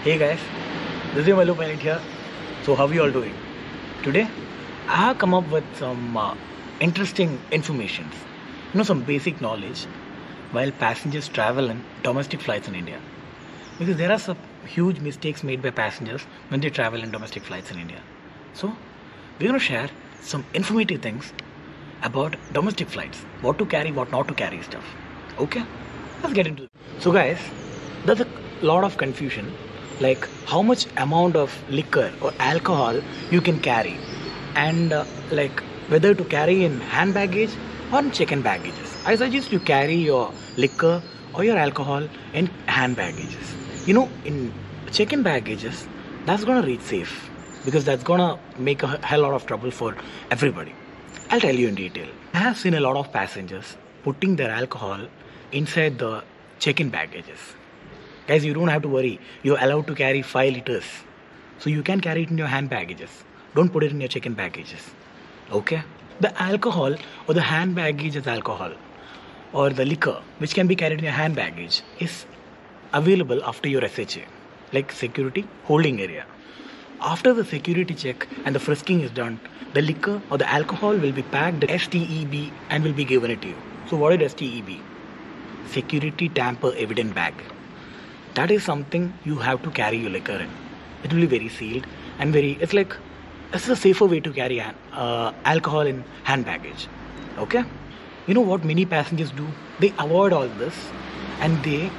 Hey guys, this is Malu Panic here. So how are you all doing? Today, I have come up with some interesting informations. Some basic knowledge while passengers travel in domestic flights in India. Because there are some huge mistakes made by passengers when they travel in domestic flights in India. So, we're going to share some informative things about domestic flights. What to carry, what not to carry stuff. Okay? Let's get into it. So guys, there's a lot of confusion like how much amount of liquor or alcohol you can carry and like whether to carry in hand baggage or in check-in baggages. I suggest you carry your liquor or your alcohol in hand baggages. In check-in baggages, that's gonna reach safe because that's gonna make a hell lot of trouble for everybody. I'll tell you in detail. I have seen a lot of passengers putting their alcohol inside the check-in baggages. Guys, you don't have to worry. You're allowed to carry 5 liters. So you can carry it in your hand baggages. Don't put it in your check-in baggages. Okay? The alcohol or the hand baggage is alcohol or the liquor which can be carried in your hand baggage is available after your SHA, like security holding area. After the security check and the frisking is done, the liquor or the alcohol will be packed in STEB and will be given it to you. So what is STEB? Security Tamper Evident Bag. That is something you have to carry your liquor in. It will be very sealed and it's a safer way to carry alcohol in hand baggage. Okay? You know what many passengers do? They avoid all this and they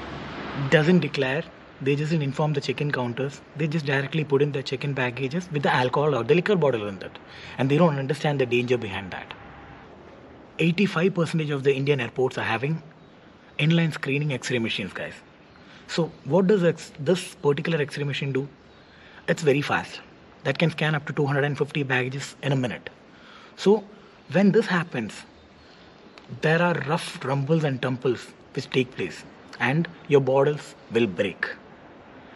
doesn't declare. They just inform the check-in counters. They just directly put in the check-in baggages with the alcohol or the liquor bottle in that. And they don't understand the danger behind that. 85% of the Indian airports are having inline screening X-ray machines, guys. So what does this particular X-ray machine do? It's very fast. That can scan up to 250 baggages in a minute. So when this happens, there are rough rumbles and tumbles which take place and your bottles will break.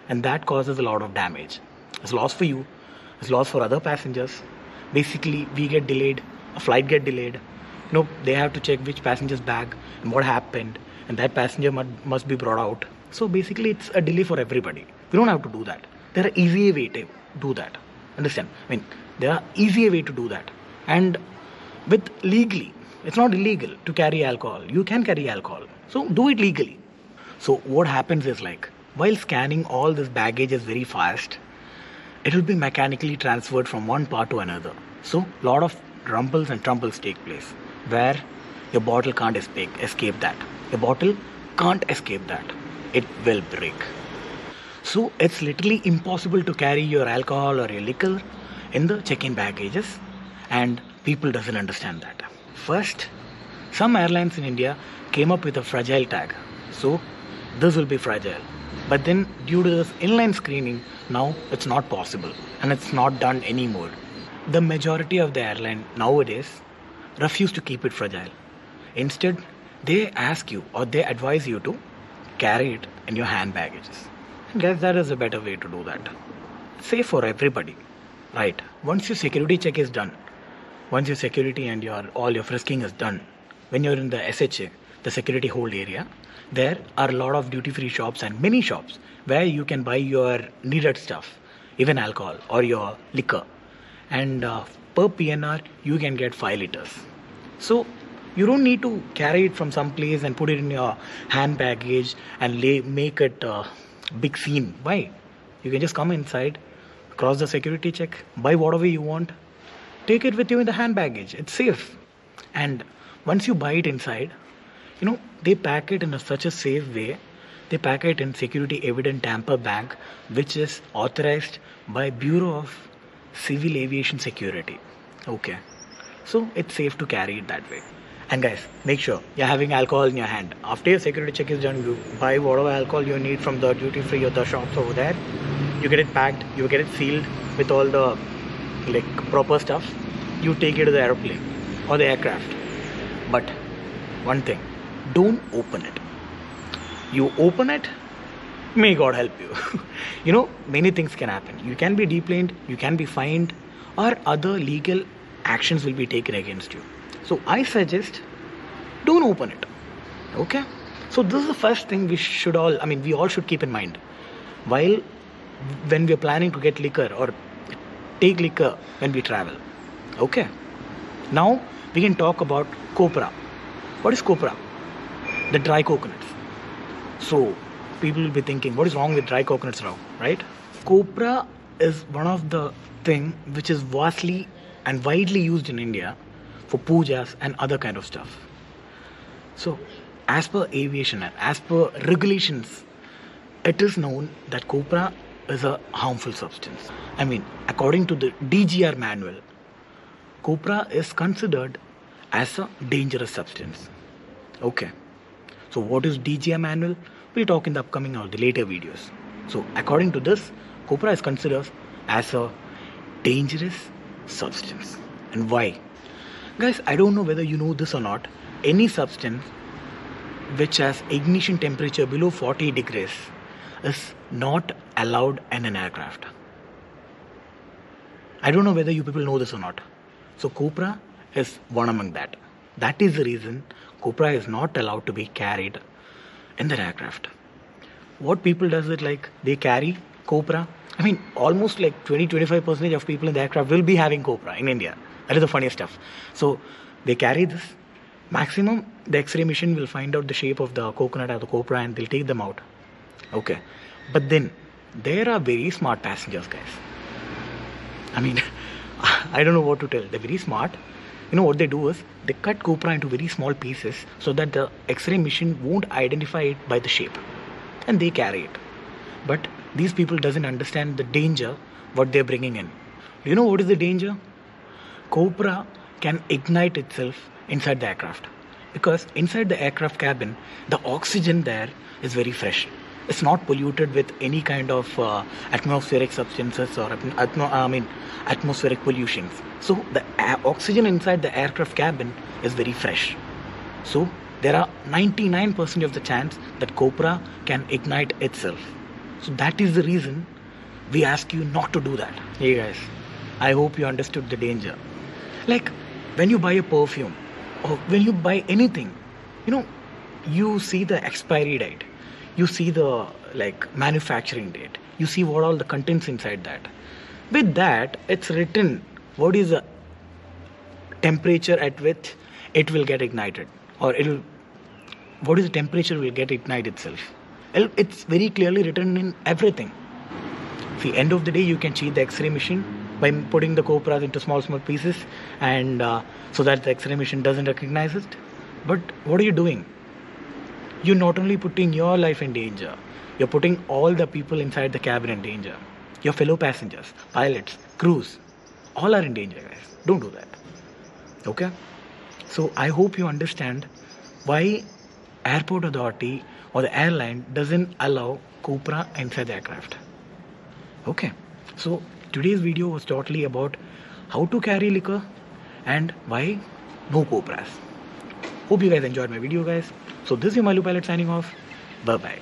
And that causes a lot of damage. It's loss for you. It's loss for other passengers. Basically, we get delayed. A flight get delayed. They have to check which passenger's bag and what happened. And that passenger must be brought out. So basically it's a delay for everybody. We don't have to do that. There are easier way to do that. Understand? There are easier way to do that. And with legally, it's not illegal to carry alcohol. You can carry alcohol. So do it legally. So what happens is while scanning all this baggage is very fast, it will be mechanically transferred from one part to another. So lot of rumbles and tumbles take place where your bottle can't escape that. Your bottle can't escape that. It will break. So it's literally impossible to carry your alcohol or your liquor in the check-in baggages and people doesn't understand that. First, some airlines in India came up with a fragile tag. So this will be fragile. But then due to this inline screening, now it's not possible and it's not done anymore. The majority of the airline nowadays refuse to keep it fragile. Instead, they ask you or they advise you to carry it in your hand baggages. And guys, that is a better way to do that. Safe for everybody, right? Once your security check is done, once your security and all your frisking is done, when you're in the SHA, the security hold area, there are a lot of duty-free shops and many shops where you can buy your needed stuff, even alcohol or your liquor. And per PNR, you can get 5 liters. So you don't need to carry it from some place and put it in your hand baggage and make it a big scene. Why? You can just come inside, cross the security check, buy whatever you want, take it with you in the hand baggage. It's safe. And once you buy it inside, they pack it in such a safe way. They pack it in security evident tamper bag, which is authorized by Bureau of Civil Aviation Security. Okay. So it's safe to carry it that way. And guys, make sure you're having alcohol in your hand. After your security check is done, you buy whatever alcohol you need from the duty free or the shops over there. You get it packed, you get it sealed with all the proper stuff. You take it to the airplane or the aircraft. But one thing, don't open it. You open it, may God help you. Many things can happen. You can be deplaned, you can be fined, or other legal actions will be taken against you. So I suggest don't open it. Okay? So this is the first thing we all should keep in mind. While when we are planning to get liquor or take liquor when we travel. Okay. Now we can talk about copra. What is copra? The dry coconuts. So people will be thinking, what is wrong with dry coconuts now, right? Copra is one of the thing which is vastly and widely used in India for pujas and other kind of stuff. So as per aviation and as per regulations, it is known that copra is a harmful substance. I mean, according to the DGR manual, copra is considered as a dangerous substance. Okay. So what is DGR manual? We'll talk in the upcoming or the later videos. So according to this, copra is considered as a dangerous substance. And why? Guys, I don't know whether you know this or not. Any substance which has ignition temperature below 40 degrees is not allowed in an aircraft. I don't know whether you people know this or not. So copra is one among that. That is the reason copra is not allowed to be carried in the aircraft. What people does it like they carry copra. I mean, almost like 20-25% of people in the aircraft will be having copra in India. That is the funniest stuff. So they carry this. Maximum, the X-ray machine will find out the shape of the coconut or the copra and they'll take them out. Okay. But then there are very smart passengers, guys. I mean, I don't know what to tell. They're very smart. You know what they do is they cut copra into very small pieces so that the X-ray machine won't identify it by the shape, and they carry it. But these people doesn't understand the danger what they're bringing in. Do you know what is the danger? Copra can ignite itself inside the aircraft, because inside the aircraft cabin the oxygen there is very fresh. It's not polluted with any kind of atmospheric substances or atmospheric pollutions. So the oxygen inside the aircraft cabin is very fresh. So there are 99% of the chance that copra can ignite itself. So that is the reason we ask you not to do that. Hey guys, I hope you understood the danger. Like when you buy a perfume or when you buy anything, you see the expiry date. You see the manufacturing date. You see what all the contents inside that. With that, it's written what is the temperature at which it will get ignited, or what is the temperature will get ignite itself. It's very clearly written in everything. At the end of the day, you can cheat the X-ray machine by putting the copras into small pieces, and so that the X-ray machine doesn't recognize it. But what are you doing? You're not only putting your life in danger, you're putting all the people inside the cabin in danger. Your fellow passengers, pilots, crews, all are in danger, guys. Don't do that. Okay? So I hope you understand why airport authority or the airline doesn't allow copra inside the aircraft. Okay? So today's video was totally about how to carry liquor and why no copras. Hope you guys enjoyed my video, guys. So this is your Malu Pilot signing off. Bye bye.